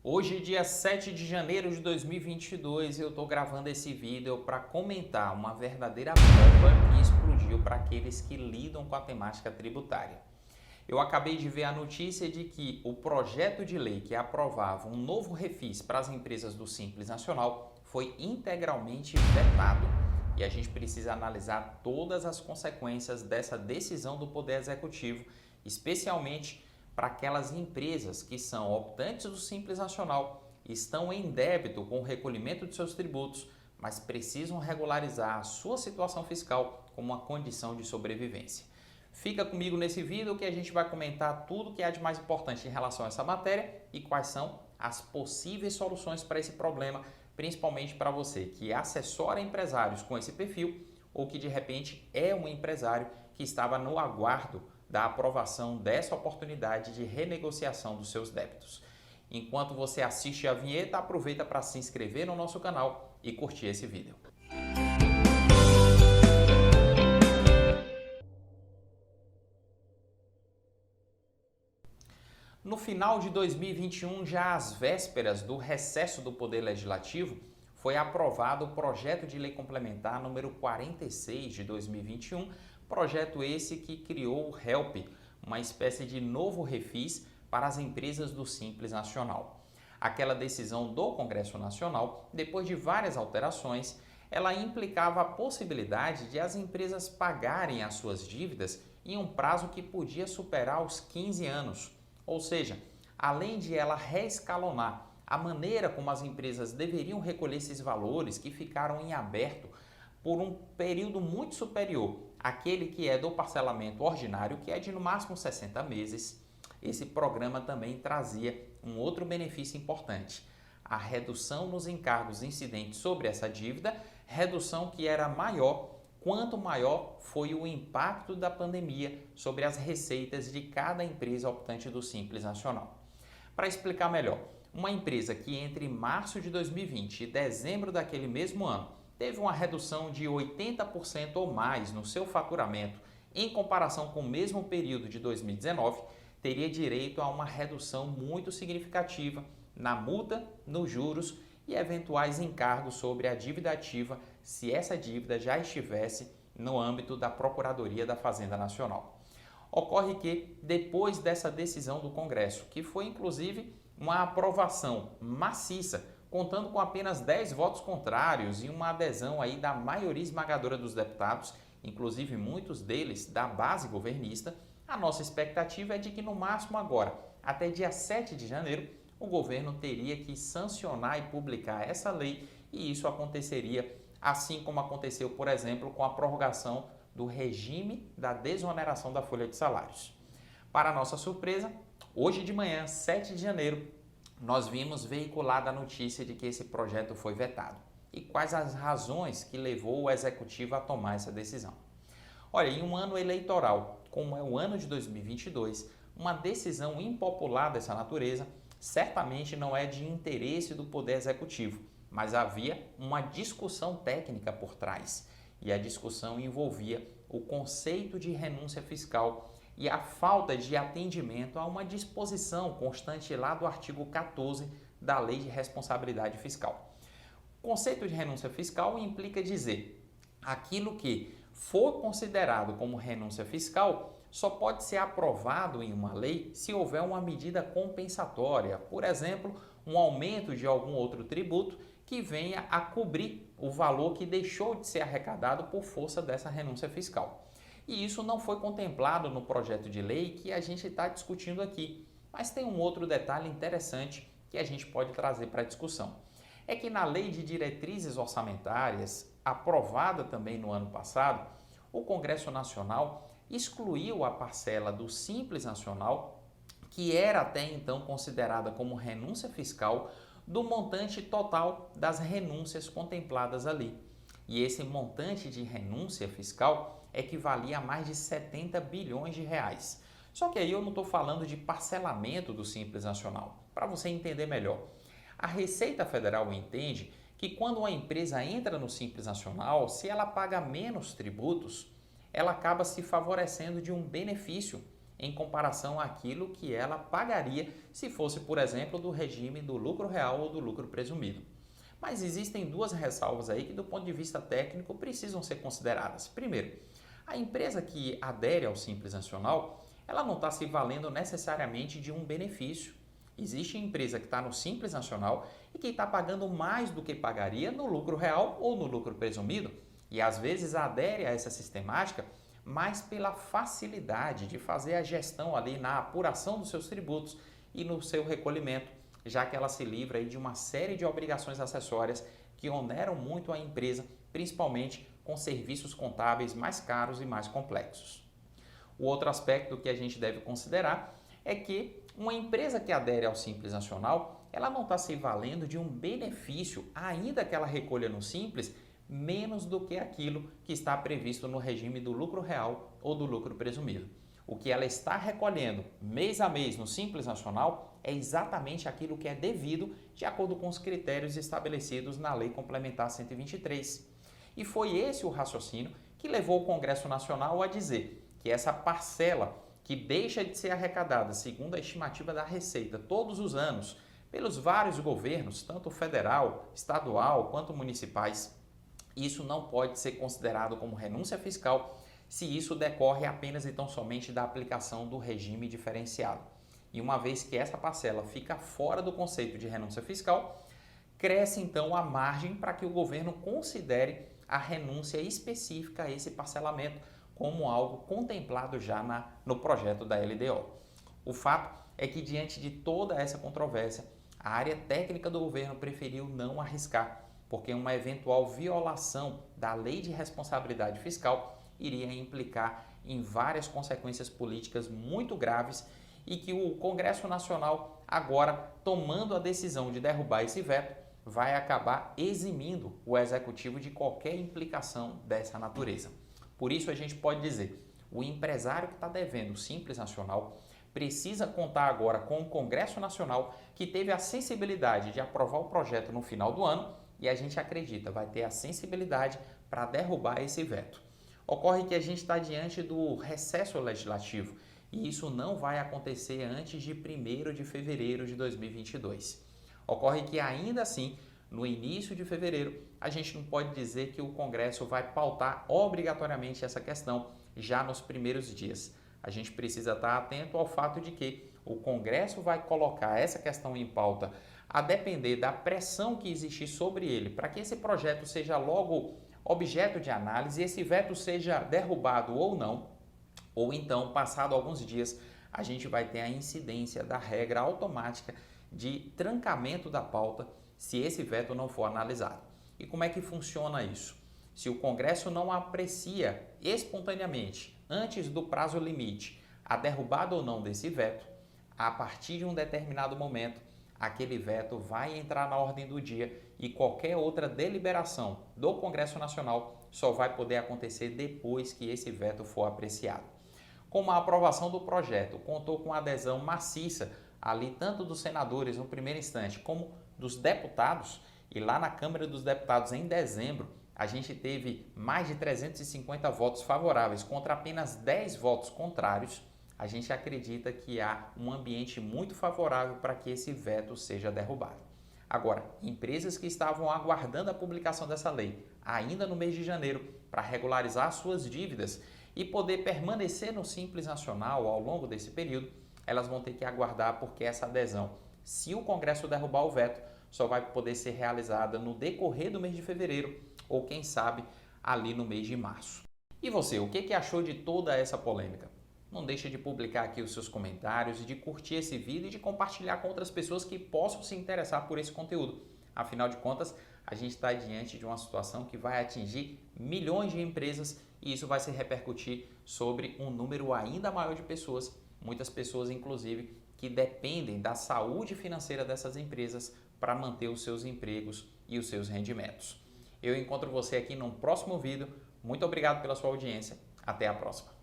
Hoje, dia 7 de janeiro de 2022, eu estou gravando esse vídeo para comentar uma verdadeira bomba que explodiu para aqueles que lidam com a temática tributária. Eu acabei de ver a notícia de que o projeto de lei que aprovava um novo refis para as empresas do Simples Nacional foi integralmente vetado. E a gente precisa analisar todas as consequências dessa decisão do Poder Executivo, especialmente para aquelas empresas que são optantes do Simples Nacional, estão em débito com o recolhimento de seus tributos, mas precisam regularizar a sua situação fiscal como uma condição de sobrevivência. Fica comigo nesse vídeo que a gente vai comentar tudo que há de mais importante em relação a essa matéria e quais são as possíveis soluções para esse problema, principalmente para você que assessora empresários com esse perfil ou que de repente é um empresário que estava no aguardo da aprovação dessa oportunidade de renegociação dos seus débitos. Enquanto você assiste a vinheta, aproveita para se inscrever no nosso canal e curtir esse vídeo. No final de 2021, já às vésperas do recesso do Poder Legislativo, foi aprovado o projeto de lei complementar número 46 de 2021, projeto esse que criou o HELP, uma espécie de novo refis para as empresas do Simples Nacional. Aquela decisão do Congresso Nacional, depois de várias alterações, ela implicava a possibilidade de as empresas pagarem as suas dívidas em um prazo que podia superar os 15 anos. Ou seja, além de ela reescalonar a maneira como as empresas deveriam recolher esses valores que ficaram em aberto por um período muito superior àquele que é do parcelamento ordinário, que é de no máximo 60 meses, esse programa também trazia um outro benefício importante: a redução nos encargos incidentes sobre essa dívida, redução que era maior quanto maior foi o impacto da pandemia sobre as receitas de cada empresa optante do Simples Nacional. Para explicar melhor, uma empresa que entre março de 2020 e dezembro daquele mesmo ano teve uma redução de 80% ou mais no seu faturamento em comparação com o mesmo período de 2019, teria direito a uma redução muito significativa na multa, nos juros e eventuais encargos sobre a dívida ativa, se essa dívida já estivesse no âmbito da Procuradoria da Fazenda Nacional. Ocorre que, depois dessa decisão do Congresso, que foi inclusive uma aprovação maciça, contando com apenas 10 votos contrários e uma adesão aí da maioria esmagadora dos deputados, inclusive muitos deles da base governista, a nossa expectativa é de que no máximo agora, até dia 7 de janeiro, o governo teria que sancionar e publicar essa lei e isso aconteceria assim como aconteceu, por exemplo, com a prorrogação do regime da desoneração da folha de salários. Para nossa surpresa, hoje de manhã, 7 de janeiro, nós vimos veiculada a notícia de que esse projeto foi vetado. E quais as razões que levou o Executivo a tomar essa decisão? Olha, em um ano eleitoral, como é o ano de 2022, uma decisão impopular dessa natureza certamente não é de interesse do Poder Executivo, mas havia uma discussão técnica por trás. E a discussão envolvia o conceito de renúncia fiscal e a falta de atendimento a uma disposição constante lá do artigo 14 da Lei de Responsabilidade Fiscal. O conceito de renúncia fiscal implica dizer aquilo que for considerado como renúncia fiscal só pode ser aprovado em uma lei se houver uma medida compensatória, por exemplo, um aumento de algum outro tributo que venha a cobrir o valor que deixou de ser arrecadado por força dessa renúncia fiscal. E isso não foi contemplado no projeto de lei que a gente está discutindo aqui. Mas tem um outro detalhe interessante que a gente pode trazer para a discussão. É que na Lei de Diretrizes Orçamentárias, aprovada também no ano passado, o Congresso Nacional excluiu a parcela do Simples Nacional, que era até então considerada como renúncia fiscal, do montante total das renúncias contempladas ali. E esse montante de renúncia fiscal equivalia a mais de 70 bilhões de reais. Só que aí eu não estou falando de parcelamento do Simples Nacional. Para você entender melhor, a Receita Federal entende que quando uma empresa entra no Simples Nacional, se ela paga menos tributos, ela acaba se favorecendo de um benefício em comparação àquilo que ela pagaria se fosse, por exemplo, do regime do lucro real ou do lucro presumido. Mas existem duas ressalvas aí que, do ponto de vista técnico, precisam ser consideradas. Primeiro, a empresa que adere ao Simples Nacional, ela não está se valendo necessariamente de um benefício. Existe empresa que está no Simples Nacional e que está pagando mais do que pagaria no lucro real ou no lucro presumido, e às vezes adere a essa sistemática mais pela facilidade de fazer a gestão ali na apuração dos seus tributos e no seu recolhimento, já que ela se livra aí de uma série de obrigações acessórias que oneram muito a empresa, principalmente com serviços contábeis mais caros e mais complexos. O outro aspecto que a gente deve considerar é que uma empresa que adere ao Simples Nacional, ela não está se valendo de um benefício, ainda que ela recolha no Simples, menos do que aquilo que está previsto no regime do lucro real ou do lucro presumido. O que ela está recolhendo mês a mês no Simples Nacional é exatamente aquilo que é devido de acordo com os critérios estabelecidos na Lei Complementar 123. E foi esse o raciocínio que levou o Congresso Nacional a dizer que essa parcela que deixa de ser arrecadada, segundo a estimativa da Receita, todos os anos, pelos vários governos, tanto federal, estadual quanto municipais, isso não pode ser considerado como renúncia fiscal se isso decorre apenas e tão somente da aplicação do regime diferenciado. E uma vez que essa parcela fica fora do conceito de renúncia fiscal, cresce então a margem para que o governo considere a renúncia específica a esse parcelamento como algo contemplado já no projeto da LDO. O fato é que, diante de toda essa controvérsia, a área técnica do governo preferiu não arriscar, porque uma eventual violação da Lei de Responsabilidade Fiscal iria implicar em várias consequências políticas muito graves e que o Congresso Nacional, agora tomando a decisão de derrubar esse veto, vai acabar eximindo o Executivo de qualquer implicação dessa natureza. Por isso a gente pode dizer, o empresário que está devendo o Simples Nacional precisa contar agora com o Congresso Nacional, que teve a sensibilidade de aprovar o projeto no final do ano, e a gente acredita vai ter a sensibilidade para derrubar esse veto. Ocorre que a gente está diante do recesso legislativo e isso não vai acontecer antes de 1º de fevereiro de 2022. Ocorre que ainda assim, no início de fevereiro, a gente não pode dizer que o Congresso vai pautar obrigatoriamente essa questão já nos primeiros dias. A gente precisa estar atento ao fato de que o Congresso vai colocar essa questão em pauta a depender da pressão que existir sobre ele para que esse projeto seja logo objeto de análise e esse veto seja derrubado ou não, ou então, passado alguns dias, a gente vai ter a incidência da regra automática de trancamento da pauta se esse veto não for analisado. E como é que funciona isso? Se o Congresso não aprecia espontaneamente, antes do prazo limite, a derrubada ou não desse veto, a partir de um determinado momento, aquele veto vai entrar na ordem do dia e qualquer outra deliberação do Congresso Nacional só vai poder acontecer depois que esse veto for apreciado. Como a aprovação do projeto contou com adesão maciça ali tanto dos senadores no primeiro instante como dos deputados, e lá na Câmara dos Deputados em dezembro a gente teve mais de 350 votos favoráveis contra apenas 10 votos contrários, a gente acredita que há um ambiente muito favorável para que esse veto seja derrubado. Agora, empresas que estavam aguardando a publicação dessa lei ainda no mês de janeiro para regularizar suas dívidas e poder permanecer no Simples Nacional ao longo desse período, elas vão ter que aguardar porque essa adesão, se o Congresso derrubar o veto, só vai poder ser realizada no decorrer do mês de fevereiro ou, quem sabe, ali no mês de março. E você, o que achou de toda essa polêmica? Não deixe de publicar aqui os seus comentários, de curtir esse vídeo e de compartilhar com outras pessoas que possam se interessar por esse conteúdo. Afinal de contas, a gente está diante de uma situação que vai atingir milhões de empresas e isso vai se repercutir sobre um número ainda maior de pessoas, muitas pessoas inclusive que dependem da saúde financeira dessas empresas para manter os seus empregos e os seus rendimentos. Eu encontro você aqui num próximo vídeo. Muito obrigado pela sua audiência. Até a próxima.